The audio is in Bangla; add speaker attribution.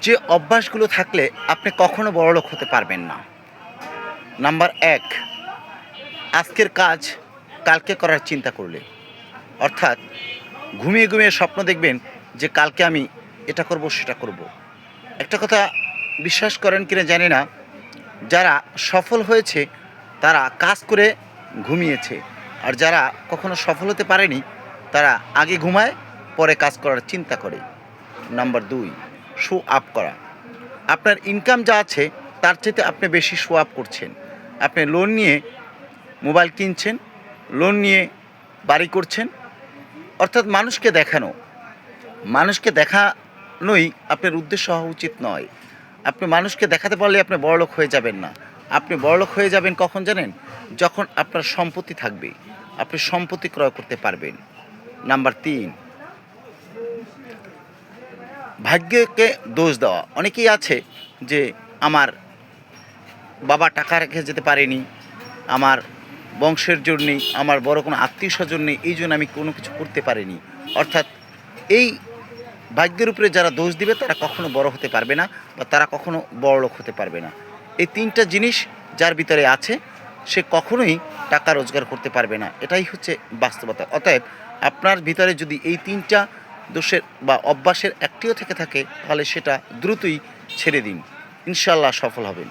Speaker 1: যে অভ্যাসগুলো থাকলে আপনি কখনো বড়লোক হতে পারবেন না। নাম্বার ১, আজকের কাজ কালকে করার চিন্তা করলে। অর্থাৎ ঘুমিয়ে, ঘুমিয়ে স্বপ্ন দেখবেন যে কালকে আমি এটা করব, সেটা করব। একটা কথা বিশ্বাস করেন কিনা জানি না, যারা সফল হয়েছে তারা কাজ করে ঘুমিয়েছে। আর যারা কখনো সফল হতে পারেনি তারা আগে ঘুমায়, পরে কাজ করার চিন্তা করে। নাম্বার ২, শো আপ করা। আপনার ইনকাম যা আছে তার চাইতে আপনি বেশি শো আপ করছেন। আপনি লোন নিয়ে মোবাইল কিনছেন, লোন নিয়ে বাড়ি করছেন, অর্থাৎ মানুষকে দেখানোই আপনার উদ্দেশ্য হওয়া উচিত নয়। আপনি মানুষকে দেখাতে পারলে আপনি বড়লোক হয়ে যাবেন না। আপনি বড়লোক হয়ে যাবেন কখন জানেন? যখন আপনার সম্পত্তি থাকবে, আপনি সম্পত্তি ক্রয় করতে পারবেন। নাম্বার ৩, ভাগ্যকে দোষ দেওয়া। অনেকেই আছে যে আমার বাবা টাকা রেখে যেতে পারেনি, আমার বংশের জন্যেই, আমার বড় কোনো আত্মীয়স্বজন নেই, এই জন্য আমি কোনো কিছু করতে পারিনি। অর্থাৎ এই ভাগ্যের উপরে যারা দোষ দিবে তারা কখনো বড় হতে পারবে না, বা তারা কখনো বড়লোক হতে পারবে না। এই ৩টা জিনিস যার ভিতরে আছে সে কখনোই টাকা রোজগার করতে পারবে না। এটাই হচ্ছে বাস্তবতা। অতএব আপনার ভিতরে যদি এই ৩টা দোষের বা অভ্যাসের একটিও থেকে থাকে তাহলে সেটা দ্রুতই ছেড়ে দিন। ইনশাআল্লাহ সফল হবেন।